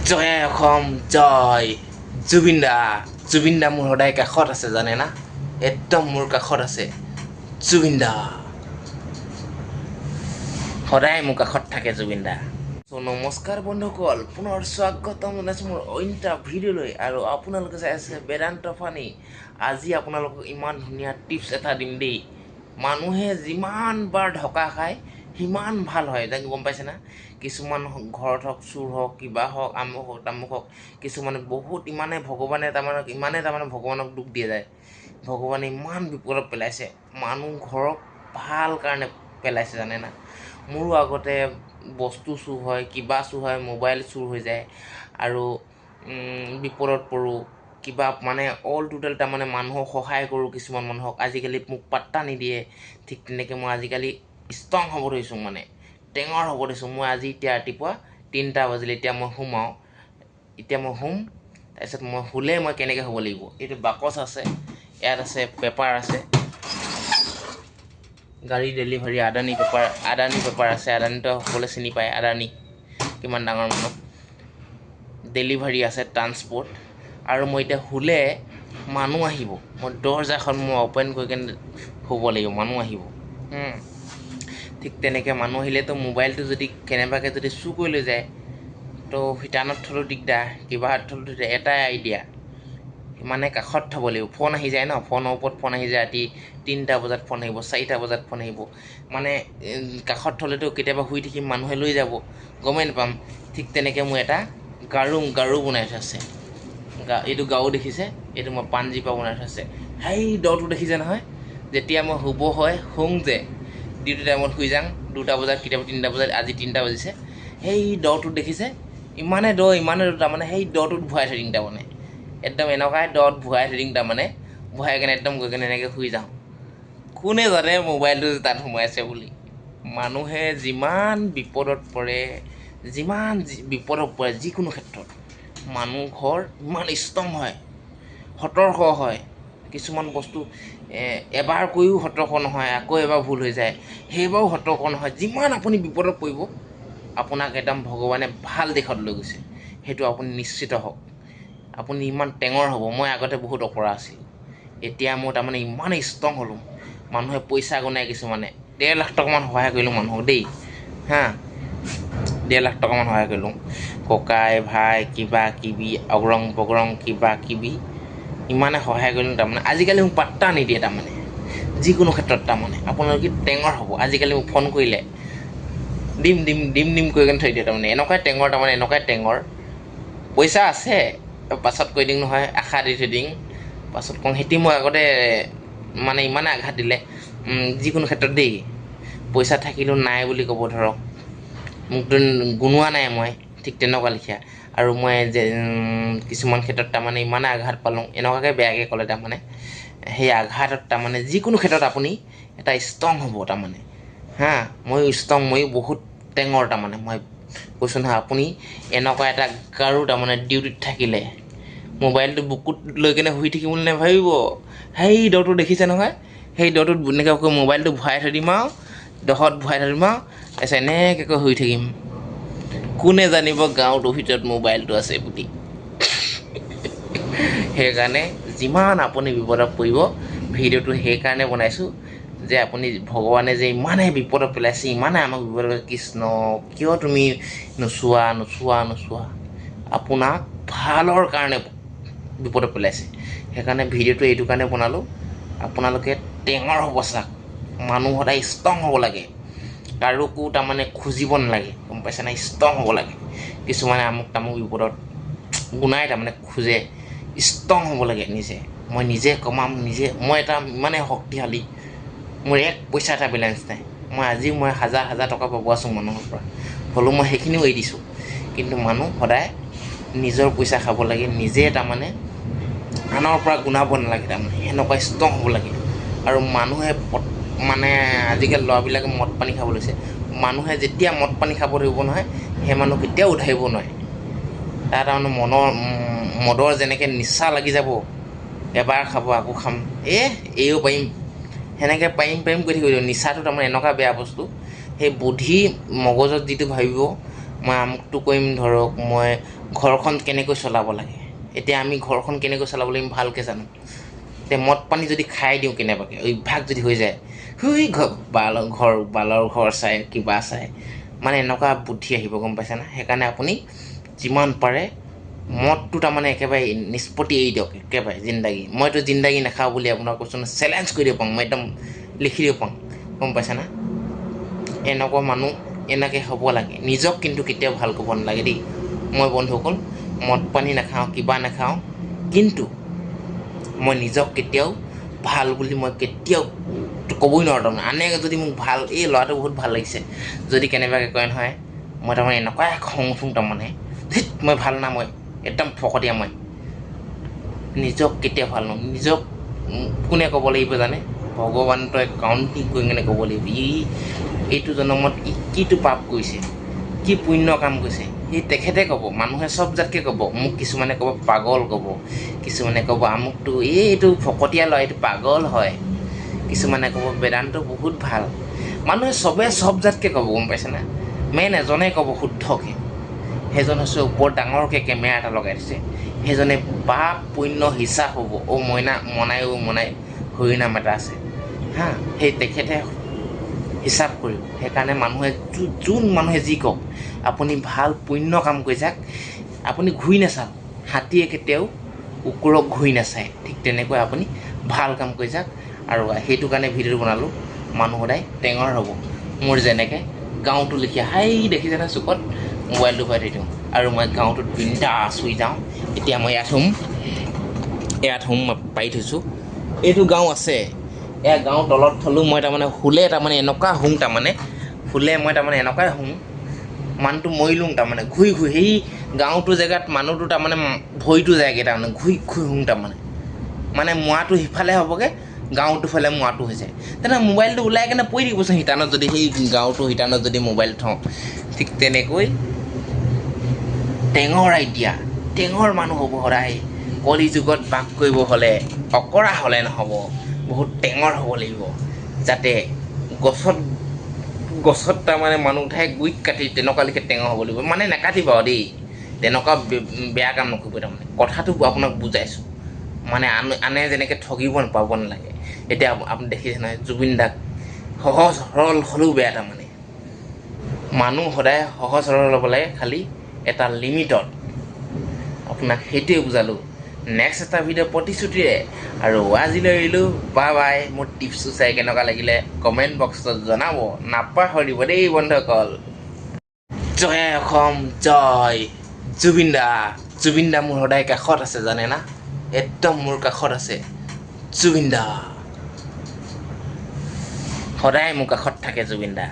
জয় অসম জয় জুবিন দা মোৰ সদায় কাষত আছে জানে না একদম মোৰ কাষত আছে জুবিন দা সদায় মোৰ কাষত থাকে জুবিন দা নমস্কাৰ বন্ধুসকল পুনৰ স্বাগতম জনাইছোঁ মোৰ অন্য এটা ভিডিঅ'লৈ আৰু আপোনালোকে চাই আছে বেদান্ত ফানি আজি আপোনালোকক ইমান ধুনীয়া টিপছ এটা দিম দেই মানুহে যিমান বাৰ ঢকা খায় সিমান ভাল হয় তাক গম পাইছে না কিছুমান ঘৰত হওক চুৰ হওক কিবা হওক আমুক হওক তামুক হওক কিছুমানে বহুত ইমানে ভগৱানক দুখ দিয়ে যায় ভগৱানে ইমান বিপদত পেলাইছে মানুহ ঘৰক ভাল কাৰণে পেলাইছে জানে না মোৰো আগতে বস্তু চুৰ হয় কিবা চুৰ হয় মোবাইল চুৰ হৈ যায় আৰু বিপদত পৰোঁ কিবা মানে অল টোটেল তাৰমানে মানুহক সহায় কৰোঁ কিছুমান মানুহক আজিকালি মোক পাত্তা নিদিয়ে ঠিক তেনেকৈ মই আজিকালি ষ্ট্ৰং হ'ব ধৰিছোঁ মানে টেঙৰ হ'ব ধৰিছোঁ মই আজি এতিয়া ৰাতিপুৱা 3টা বাজিলে এতিয়া মই শুম তাৰপিছত মই শুলে মই কেনেকৈ হ'ব লাগিব এইটো বাকচ আছে ইয়াত আছে পেপাৰ আছে গাড়ী ডেলিভাৰী আদানী পেপাৰ আছে আদানীটো সকলোৱে চিনি পায় আদানী কিমান ডাঙৰ মানুহ ডেলিভাৰী আছে ট্ৰান্সপৰ্ট আৰু মই এতিয়া শুলে মানুহ আহিব মই দৰ্জাখন মই অ'পেন কৰি কেনে শুব লাগিব মানুহ আহিব ঠিক তেনেকৈ মানুহ আহিলেতো মোবাইলটো যদি কেনেবাকৈ যদি চুৰ কৰি লৈ যায় তো ভিটানত থ'লেও দিগদাৰ কিবা থ'লেও দিগদাৰ এটাই আইডিয়া মানে কাষত থ'ব লাগিব ফোন আহি যায় ন ফোনৰ ওপৰত ফোন আহি যায় ৰাতি 3টা বজাত ফোন আহিব 4টা বজাত ফোন আহিব মানে কাষত থ'লেতো কেতিয়াবা শুই থাকিম মানুহে লৈ যাব গমেই নাপাম ঠিক তেনেকৈ মোৰ এটা গাৰু বনাই থোৱা আছে এইটো গাৰু দেখিছে এইটো মই পাঞ্জিৰ পৰা বনাই থোৱা আছে সেই দটো দেখিছে নহয় যেতিয়া মই শুম যে ডিউটি টাইমত শুই যাওঁ 2টা বজাত কেতিয়াবা 3টা বজাত আজি 3টা বাজিছে সেই দটো দেখিছে ইমানে দ তাৰমানে সেই দটোত ভৰাই থৈ দিম তাৰমানে একদম এনেকুৱাই দত ভৰাই থৈ দিম তাৰমানে ভৰাই কেনে একদম গৈ কেনে এনেকৈ শুই যাওঁ কোনে জানে মোবাইলটো তাত সোমাইছে বুলি মানুহে যিমান বিপদত পৰে যিকোনো ক্ষেত্ৰত মানুহ ঘৰ ইমান ষ্ট্ৰং হয় সতৰ্ক হয় কিছুমান বস্তু এবাৰ কৈও সতৰ্ক নহয় আকৌ এবাৰ ভুল হৈ যায় সেইবাৰো সতৰ্ক নহয় যিমান আপুনি বিপদত পৰিব আপোনাক একদম ভগৱানে ভাল দিশত লৈ গৈছে সেইটো আপুনি নিশ্চিত হওক আপুনি ইমান টেঙৰ হ'ব মই আগতে বহুত অপৰা আছিলোঁ এতিয়া মই তাৰমানে ইমানেই ষ্ট্ৰং হ'লোঁ মানুহে পইচা গনাই কিছুমানে 1.5 লাখ টকামান সহায় কৰিলোঁ মানুহক দেই 1.5 লাখ টকামান সহায় কৰিলোঁ ককাই ভাই কিবা কিবি অগ্ৰং বগ্ৰং কিবা কিবি ইমানে সহায় কৰিলোঁ তাৰমানে আজিকালি মোক পাত্তা নিদিয়ে তাৰমানে যিকোনো ক্ষেত্ৰত তাৰমানে আপোনালোকে টেঙৰ হ'ব আজিকালি মোক ফোন কৰিলে দিম কৰি কেনে থৈ দিয়ে তাৰমানে এনেকুৱাই টেঙৰ পইচা আছে পাছত কৈ দিম নহয় আশা দি থৈ দিম পাছত কওঁ সেতি মই আগতে মানে ইমানে আঘাত দিলে যিকোনো ক্ষেত্ৰত দেই পইচা থাকিলেও নাই বুলি ক'ব ধৰক মোকতো গুণোৱা নাই মই ঠিক তেনেকুৱা লিখীয়া আৰু মই যে কিছুমান ক্ষেত্ৰত তাৰমানে ইমানে আঘাত পালোঁ এনেকুৱাকৈ বেয়াকৈ ক'লে তাৰমানে সেই আঘাতত তাৰমানে যিকোনো ক্ষেত্ৰত আপুনি এটা ষ্ট্ৰং হ'ব তাৰমানে ময়ো বহুত টেঙৰ তাৰমানে মই কৈছোঁ নহয় আপুনি এনেকুৱা এটা গাৰু তাৰমানে ডিউটিত থাকিলে মোবাইলটো বুকুত লৈ কেনে শুই থাকিম বুলি নাভাবিব সেই দটো দেখিছে নহয় সেই দটোত এনেকৈ মোবাইলটো ভৰাই থৈ দিম আৰু তাৰপিছত এনেকৈ শুই থাকিম কোনে জানিব গাঁৱটোৰ ভিতৰত মোবাইলটো আছে বুলি সেইকাৰণে যিমান আপুনি বিপদত পৰিব ভিডিঅ'টো সেইকাৰণে বনাইছোঁ যে আপুনি ভগৱানে যে ইমানে বিপদত পেলাইছে ইমানে আমাক বিপদত কৃষ্ণ কিয় তুমি নোচোৱা আপোনাক ভালৰ কাৰণে বিপদত পেলাইছে সেইকাৰণে ভিডিঅ'টো এইটো কাৰণে বনালোঁ আপোনালোকে টেঙৰ হ'ব চাওক মানুহ সদায় ষ্ট্ৰং হ'ব লাগে কাৰোকো তাৰমানে খুজিব নালাগে গম পাইছে নাই ষ্ট্ৰং হ'ব লাগে কিছুমানে আমুক তামুক বিপদত গুণাই তাৰমানে খোজে ষ্ট্ৰং হ'ব লাগে মই নিজে কমাম মই এটা ইমানে শক্তিশালী মোৰ এক পইচা এটা বেলেঞ্চ নাই মই হাজাৰ টকা পাব আছোঁ মানুহৰ পৰা হ'লেও মই সেইখিনিও এৰি দিছোঁ কিন্তু মানুহ সদায় নিজৰ পইচা খাব লাগে নিজে তাৰমানে আনৰ পৰা গুণাব নালাগে তাৰমানে সেনেকুৱা ষ্ট্ৰং হ'ব লাগে আৰু মানুহে মানে আজিকালি ল'ৰাবিলাকে মদ পানী খাব লৈছে মানুহে যেতিয়া মদ পানী খাব ধৰিব নহয় সেই মানুহ কেতিয়াও উঠাইব নোৱাৰে তাৰ তাৰমানে মদৰ যেনেকৈ নিচা লাগি যাব এবাৰ খাব আকৌ খাম এইও পাৰিম সেনেকৈ পাৰিম কৰি থাকিব নিচাটো তাৰমানে এনেকুৱা বেয়া বস্তু সেই বুদ্ধি মগজত যিটো ভাবিব মই আমুকটো কৰিম ধৰক মই ঘৰখন কেনেকৈ চলাব লাগে এতিয়া আমি ঘৰখন কেনেকৈ চলাব লাগে আমি ভালকৈ জানো এতিয়া মদ পানী যদি খাই দিওঁ কেনেবাকৈ অভ্যাস যদি হৈ যায় বালৰ ঘৰ চাই কিবা চাই মানে এনেকুৱা বুদ্ধি আহিব গম পাইছে না সেইকাৰণে আপুনি যিমান পাৰে মদটো তাৰমানে একেবাৰে নিষ্পত্তি এৰি দিয়ক একেবাৰে জিন্দাগী মইতো জিন্দাগী নাখাওঁ বুলি আপোনাক কৈছোঁ চেলেঞ্জ কৰি দিব পাওঁ মই একদম লিখি দিব পাওঁ গম পাইছে না এনেকুৱা মানুহ এনেকৈ হ'ব লাগে নিজক কিন্তু কেতিয়াও ভাল ক'ব নালাগে দেই মই বন্ধুসকল মদ পানী নাখাওঁ কিবা নাখাওঁ কিন্তু মই নিজক কেতিয়াও ভাল বুলি মই কেতিয়াও ক'বই নোৱাৰোঁ তাৰমানে আনে যদি মোক ভাল এই ল'ৰাটো বহুত ভাল লাগিছে যদি কেনেবাকৈ কয় নহয় মই তাৰমানে এনেকুৱাই খং উঠোঁ তাৰমানে মই ভাল না মই একদম ফকতীয়া মই নিজক কেতিয়া ভাল নহয় নিজক কোনে ক'ব লাগিব জানে ভগৱান তই কাউণ্টিং কৰি কিনে ক'ব লাগিব এইটো জন্মত কিটো পাপ কৰিছে কি পুণ্য কাম কৰিছে সেই তেখেতে ক'ব মানুহে চব জাতকৈ ক'ব মোক কিছুমানে ক'ব পাগল ক'ব কিছুমানে ক'ব আমুকটো এইটো ফকতীয়া ল'ৰা এইটো পাগল হয় কিছুমানে ক'ব বেদান্ত বহুত ভাল মানুহে চবে চব জাতকৈ ক'ব গম পাইছেনে মেইন এজনে ক'ব শুদ্ধকৈ সেইজন হৈছে ওপৰত ডাঙৰকৈ কেমেৰা এটা লগাই দিছে সেইজনে পাপ পুণ্য হিচাপ হ'ব মনাই হৰিনাম এটা আছে হা সেই তেখেতে হিচাপ কৰিব সেইকাৰণে মানুহে যোন মানুহে যি কওক আপুনি ভাল পুণ্য কাম কৰি যাওক আপুনি ঘূৰি নাচাওক হাতীয়ে কেতিয়াও কুকুৰক ঘূৰি নাচায় ঠিক তেনেকৈ আপুনি ভাল কাম কৰি যাওক আৰু সেইটো কাৰণে ভিডিঅ'টো বনালোঁ মানুহ সদায় টেঙৰ হ'ব মোৰ যেনেকৈ গাঁৱটো লিখি দেখিছেনে চুকত মোবাইলটো ভৰাই থৈ দিওঁ আৰু মই গাঁৱটোত বিন্দাছ শুই যাওঁ এতিয়া মই ইয়াত শুম মই পাৰি থৈছোঁ এইটো গাঁও আছে এয়া গাঁও তলত থলোঁ মই তাৰমানে শুলে তাৰমানে এনেকুৱা শুম তাৰমানে শুলে মই তাৰমানে এনেকুৱাই শুম মানুহটো মৰিলোঁ তাৰমানে ঘূৰি সেই গাঁৱটোৰ জেগাত মানুহটো তাৰমানে ভৰিটো যায়গৈ তাৰমানে ঘূৰি শুম তাৰমানে মানে মোৱাটো সিফালে হ'বগৈ গাঁৱটো ফালে মোৱাটো হৈ যায় তেনে মোবাইলটো ওলাই কেনে পৰি দিবচোন শিতানত যদি সেই গাঁৱটো শিতানত যদি মোবাইল থওঁ ঠিক তেনেকৈ টেঙৰ আইডিয়া টেঙৰ মানুহ হ'ব সদায় কলি যুগত বাস কৰিব হ'লে অকৰা হ'লে নহ'ব বহুত টেঙৰ হ'ব লাগিব যাতে গছত তাৰমানে মানুহ উঠাই গুৰিত কাটি তেনেকুৱা লিখে টেঙৰ হ'ব লাগিব মানে নাকাটিব আৰু দেই তেনেকুৱা বেয়া কাম নকৰিব তাৰমানে কথাটো আপোনাক বুজাইছোঁ মানে আনে যেনেকৈ ঠগিব পাব নালাগে এতিয়া আপুনি দেখিছে নহয় জুবিন দাক সহজ সৰল হ'লেও বেয়া তাৰমানে মানুহ সদায় সহজ সৰল হ'ব লাগে খালি এটা লিমিটত আপোনাক সেইটোৱে বুজালোঁ নেক্সট এটা ভিডিঅ' প্ৰতিশ্ৰুতিৰে আৰু আজিলৈ এৰিলোঁ বাই মোৰ টিপছটো চাই কেনেকুৱা লাগিলে কমেণ্ট বক্সত জনাব নাপাহৰিব দেই বন্ধুসকল জয় অসম জয় জুবিন দা মোৰ সদায় কাষত আছে জানে না একদম মোৰ কাষত আছে জুবিন দা সদায় মোৰ কাষত থাকে জুবিন দা